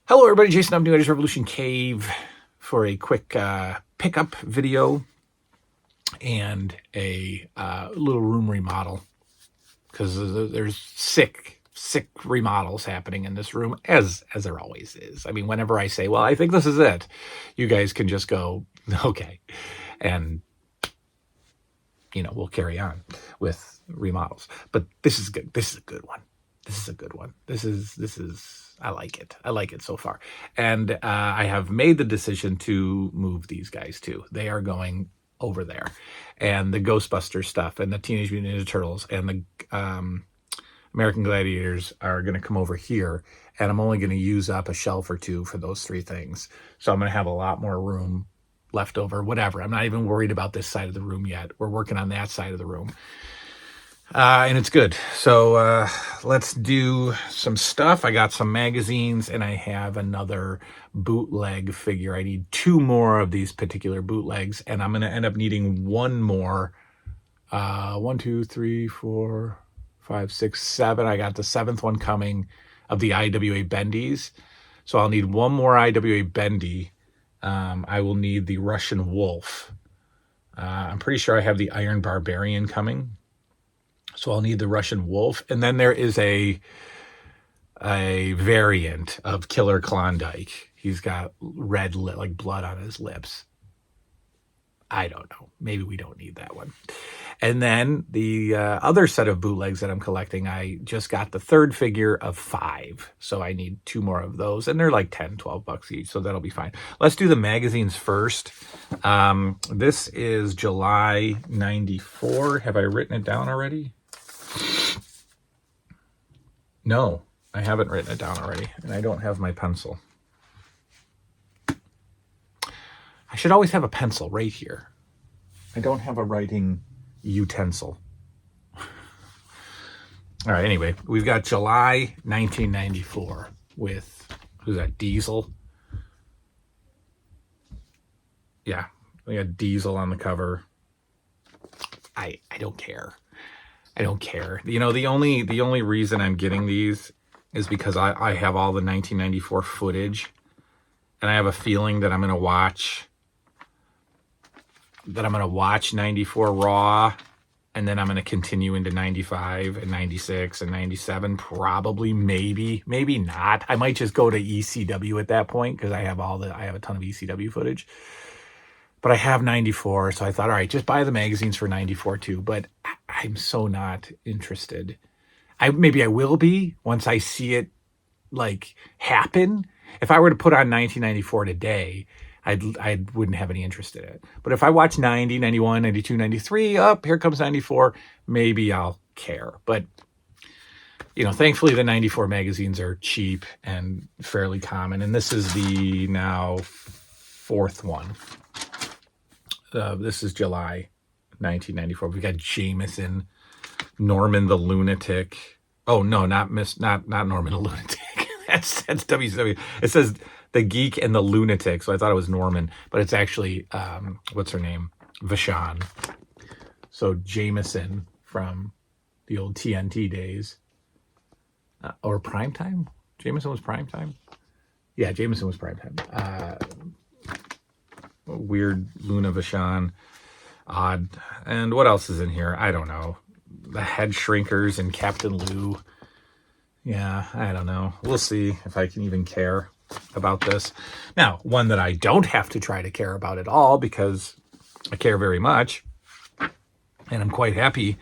Hello everybody, Jason, I'm New Age Revolution Cave for a quick pickup video and a little room remodel, because there's sick remodels happening in this room, as there always is. I mean, whenever I say, well, I think this is it, you guys can just go, okay, and we'll carry on with remodels. But this is good. This is a good one. This is a good one. This is I like it. I like it so far. And I have made the decision to move these guys too. They are going over there. And the Ghostbusters stuff and the Teenage Mutant Ninja Turtles and the American Gladiators are going to come over here. And I'm only going to use up a shelf or two for those three things. So I'm going to have a lot more room left over, whatever. I'm not even worried about this side of the room yet. We're working on that side of the room. And it's good. So let's do some stuff. I got some magazines and I have another bootleg figure. I need two more of these particular bootlegs, and I'm going to end up needing one more. 1, 2, 3, 4, 5, 6, 7. I got the seventh one coming of the IWA Bendies. So I'll need one more IWA Bendy. I will need the Russian Wolf. I'm pretty sure I have the Iron Barbarian coming. So I'll need the Russian Wolf. And then there is a variant of Killer Klondike. He's got red, like blood on his lips. I don't know. Maybe we don't need that one. And then the other set of bootlegs that I'm collecting, I just got the third figure of 5. So I need 2 more of those. And they're like 10, 12 bucks each. So that'll be fine. Let's do the magazines first. This is July 94. Have I written it down already? No, I haven't written it down already. And I don't have my pencil. I should always have a pencil right here. I don't have a writing utensil. All right, anyway, we've got July 1994 with, who's that, Diesel? Yeah, we got Diesel on the cover. I don't care. I don't care. The only reason I'm getting these is because I have all the 1994 footage, and I have a feeling that I'm going to watch 94 Raw, and then I'm going to continue into 95 and 96 and 97, probably, maybe not. I might just go to ECW at that point, because I have a ton of ECW footage. But I have 94, so I thought, all right, just buy the magazines for 94 too. But I'm so not interested. Maybe I will be once I see it like happen. If I were to put on 1994 today, I wouldn't have any interest in it. But if I watch 90, 91, 92, 93, up, here comes 94, maybe I'll care. But, thankfully the 94 magazines are cheap and fairly common. And this is the now 4th one. This is July 1994. We got Jameson, Norman the Lunatic. Oh no, not Norman the Lunatic. that's WCW. It says the Geek and the Lunatic, so I thought it was Norman, but it's actually what's her name? Vashon. So Jameson from the old TNT days, or Primetime. Jameson was Primetime. Yeah, Jameson was Primetime. Weird Luna Vachon, odd. And what else is in here? I don't know. The Head Shrinkers and Captain Lou. Yeah, I don't know. We'll see if I can even care about this. Now, one that I don't have to try to care about at all, because I care very much, and I'm quite happy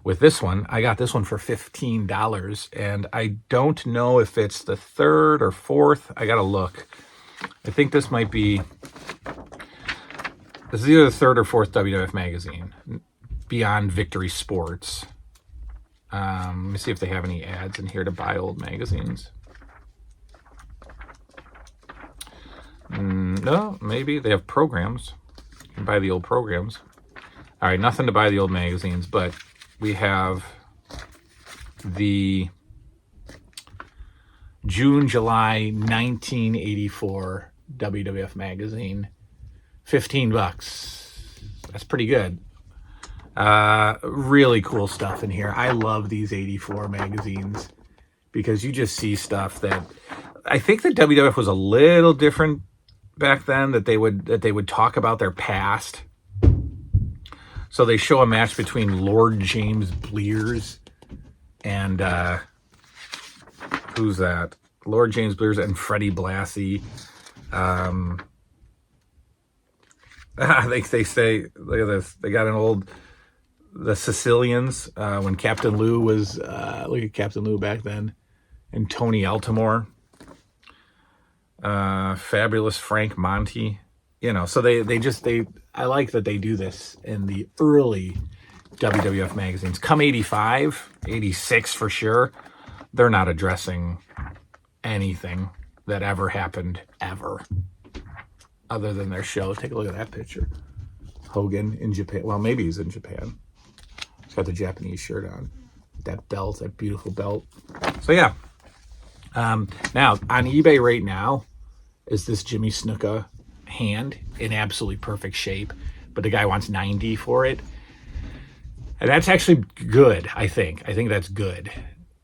with this one. I got this one for $15, and I don't know if it's the 3rd or 4th. I gotta look. I think this might be... This is either the 3rd or 4th WWF magazine, Beyond Victory Sports. Let me see if they have any ads in here to buy old magazines. No, maybe. They have programs. You can buy the old programs. All right, nothing to buy the old magazines, but we have the June, July 1984 WWF magazine. $15. That's pretty good. Really cool stuff in here. I love these 84 magazines because you just see stuff that I think the WWF was a little different back then, that they would talk about their past. So they show a match between Lord James Blears and who's that? Lord James Blears and Freddie Blassie. They say, look at this. They got the Sicilians when Captain Lou was, look at Captain Lou back then, and Tony Altamore. Fabulous Frank Monty. So I like that they do this in the early WWF magazines. Come 85, 86 for sure, they're not addressing anything that ever happened ever, other than their show. Take a look at that picture. Hogan in Japan. Well, maybe he's in Japan. He's got the Japanese shirt on. That belt, that beautiful belt. So yeah. Now, on eBay right now is this Jimmy Snuka hand in absolutely perfect shape, but the guy wants $90 for it. And that's actually good, I think. I think that's good.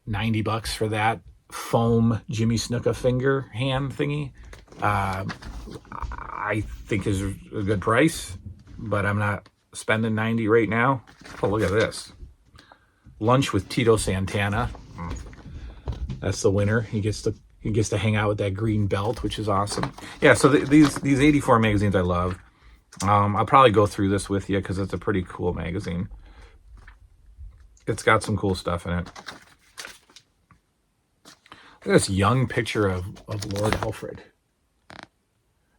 $90 for that foam Jimmy Snuka finger hand thingy. I think is a good price, but I'm not spending $90 right now. Oh, look at this. Lunch with Tito Santana. That's the winner. He gets to hang out with that green belt, which is awesome. Yeah, so these 84 magazines I love. I'll probably go through this with you because it's a pretty cool magazine. It's got some cool stuff in it. Look at this young picture of Lord Alfred.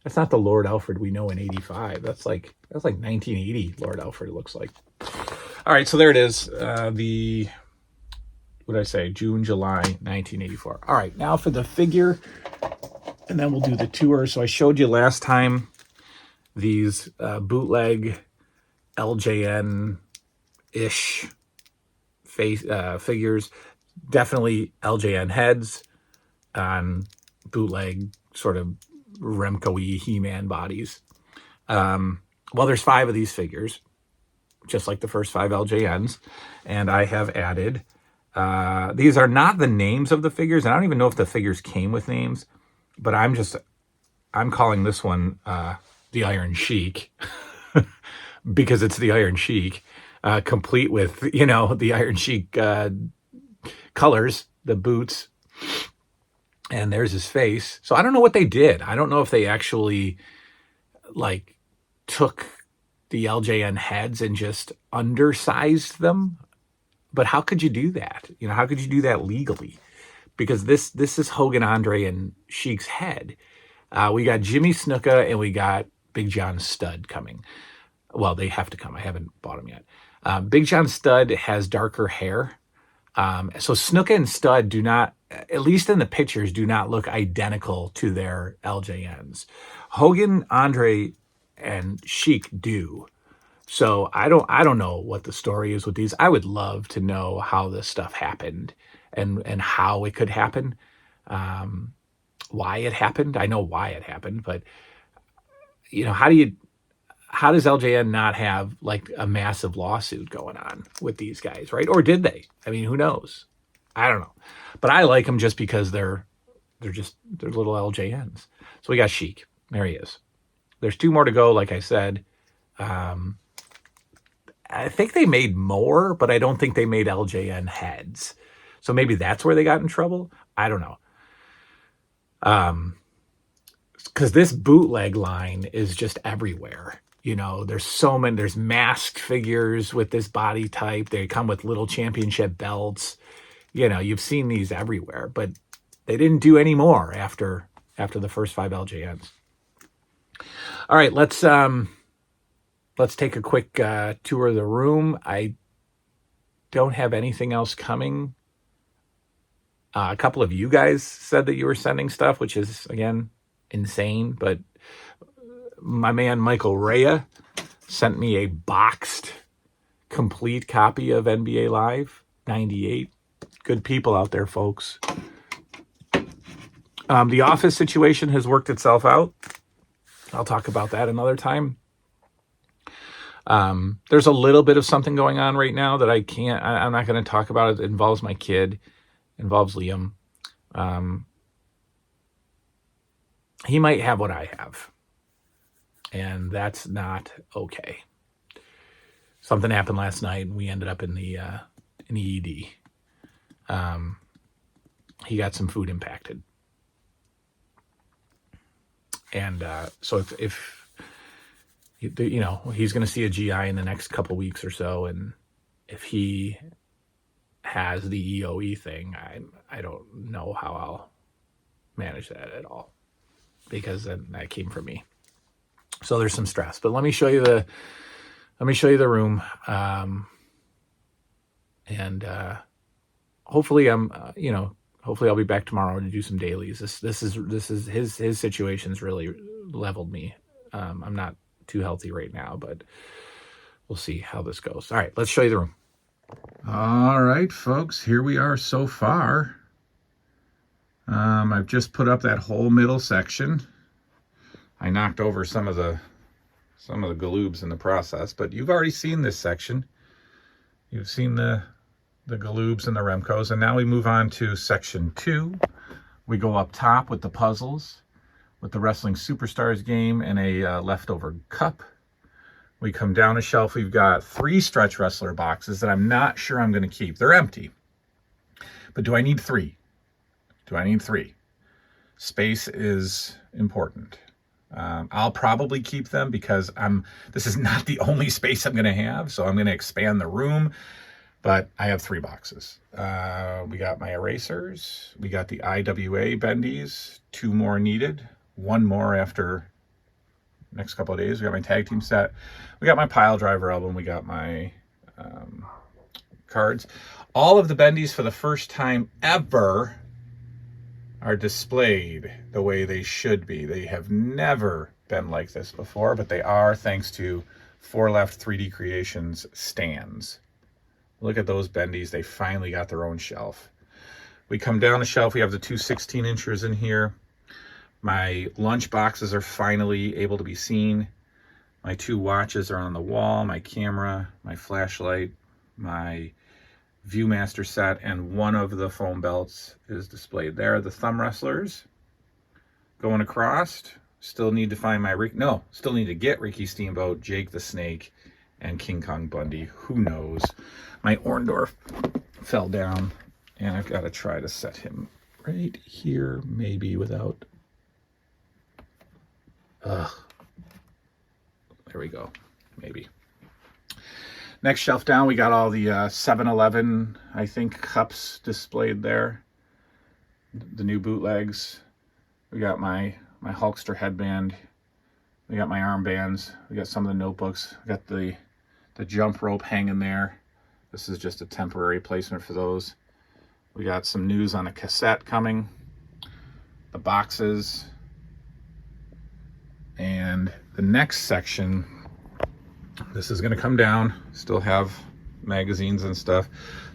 That's not the Lord Alfred we know in 85. That's like 1980 Lord Alfred, it looks like. All right, so there it is. What did I say? June, July, 1984. All right, now for the figure, and then we'll do the tour. So I showed you last time these bootleg LJN-ish figures. Definitely LJN heads on bootleg sort of Remco-y He-Man bodies. Well, there's 5 of these figures, just like the first 5 LJNs, and I have added... these are not the names of the figures, and I don't even know if the figures came with names, but I'm calling this one the Iron Sheik because it's the Iron Sheik, complete with, the Iron Sheik colors, the boots, and there's his face. So I don't know what they did. I don't know if they actually took the LJN heads and just undersized them. But how could you do that? How could you do that legally? Because this is Hogan, Andre, and Sheik's head. We got Jimmy Snuka and we got Big John Studd coming. Well, they have to come. I haven't bought them yet. Big John Studd has darker hair. So Snuka and Studd do not, at least in the pictures, do not look identical to their LJNs. Hogan, Andre, and Sheik do. So I don't know what the story is with these. I would love to know how this stuff happened and how it could happen, why it happened. I know why it happened, but how does LJN not have a massive lawsuit going on with these guys, right? Or did they? I mean, who knows? I don't know. But I like them just because they're little LJNs. So we got Sheik. There he is. There's 2 more to go, like I said. I think they made more, but I don't think they made LJN heads. So maybe that's where they got in trouble. I don't know. Because this bootleg line is just everywhere. There's so many. There's masked figures with this body type. They come with little championship belts. You've seen these everywhere, but they didn't do any more after the first 5 LJNs. All right, let's take a quick tour of the room. I don't have anything else coming. A couple of you guys said that you were sending stuff, which is, again, insane. But my man Michael Rea sent me a boxed, complete copy of NBA Live 98. Good people out there, folks. The office situation has worked itself out. I'll talk about that another time. There's a little bit of something going on right now that I'm not going to talk about. It involves my kid, involves Liam. he might have what I have. And that's not okay. Something happened last night, and we ended up in the ED. He got some food impacted. And so if you know, he's going to see a GI in the next couple weeks or so, and if he has the EOE thing, I don't know how I'll manage that at all, because then that came from me. So there's some stress. But let me show you the room, and hopefully hopefully I'll be back tomorrow to do some dailies. This is his situation's really leveled me. I'm not too healthy right now, but we'll see how this goes. All right, let's show you the room. All right, folks, here we are so far. I've just put up that whole middle section. I knocked over some of the galoobs in the process, but you've already seen this section. You've seen the galoobs and the Remcos, and now we move on to section 2. We go up top with the puzzles, with the Wrestling Superstars game and a leftover cup. We come down a shelf. We've got 3 stretch wrestler boxes that I'm not sure I'm going to keep. They're empty. But do I need 3? Do I need 3? Space is important. I'll probably keep them because this is not the only space I'm going to have, so I'm going to expand the room. But I have 3 boxes. We got my erasers. We got the IWA bendies. 2 more needed. 1 more after next couple of days. We got my tag team set. We got my pile driver album. We got my cards. All of the bendies for the first time ever are displayed the way they should be. They have never been like this before, but they are, thanks to 4 Left 3D Creations stands. Look at those bendies. They finally got their own shelf. We come down the shelf. We have the 2 16-inchers in here. My lunch boxes are finally able to be seen. My 2 watches are on the wall. My camera, my flashlight, my Viewmaster set, and 1 of the foam belts is displayed there. The thumb wrestlers going across. Still need to find still need to get Ricky Steamboat, Jake the Snake, and King Kong Bundy. Who knows? My Orndorff fell down, and I've got to try to set him right here, maybe without... there we go. Maybe. Next shelf down, we got all the 7-Eleven, I think, cups displayed there. The new bootlegs. We got my Hulkster headband. We got my armbands. We got some of the notebooks. We got the jump rope hanging there. This is just a temporary placement for those. We got some news on a cassette coming. The boxes. And the next section, this is going to come down. Still have magazines and stuff.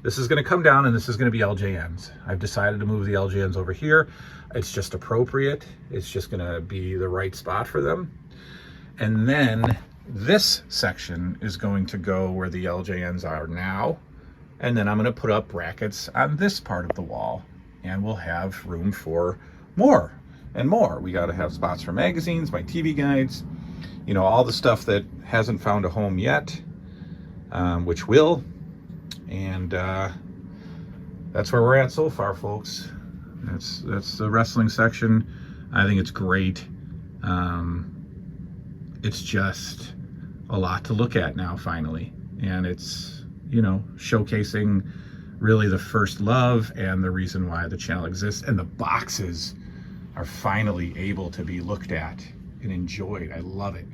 This is going to come down, and this is going to be LJNs. I've decided to move the LJNs over here. It's just appropriate. It's just going to be the right spot for them. And then this section is going to go where the LJNs are now. And then I'm going to put up brackets on this part of the wall, and we'll have room for more and more. We got to have spots for magazines, my TV guides, you know, all the stuff that hasn't found a home yet, which will. And that's where we're at so far, folks. That's the wrestling section. I think it's great. It's just a lot to look at now, finally. And it's, you know, showcasing really the first love and the reason why the channel exists. And the boxes are finally able to be looked at and enjoyed. I love it.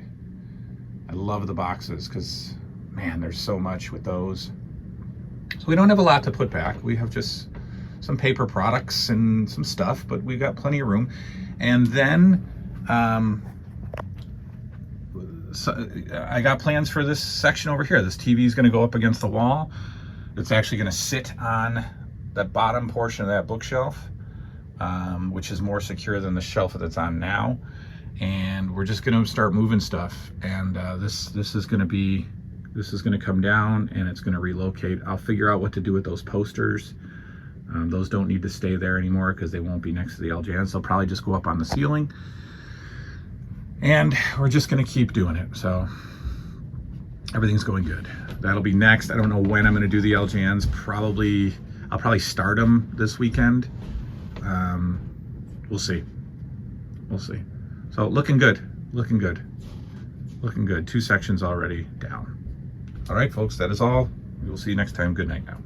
I love the boxes because, man, there's so much with those. So we don't have a lot to put back. We have just some paper products and some stuff, but we've got plenty of room. And then so I got plans for this section over here. This TV is going to go up against the wall. It's actually going to sit on that bottom portion of that bookshelf, which is more secure than the shelf that it's on now. And we're just going to start moving stuff. And this is going to come down, and it's going to relocate. I'll figure out what to do with those posters. Those don't need to stay there anymore because they won't be next to the LJNs. They'll probably just go up on the ceiling. And we're just gonna keep doing it. So everything's going good. That'll be next. I don't know when I'm gonna do the LJNs. I'll probably start them this weekend. We'll see. We'll see. So looking good, looking good, looking good. 2 sections already down. All right, folks, that is all. We will see you next time. Good night now.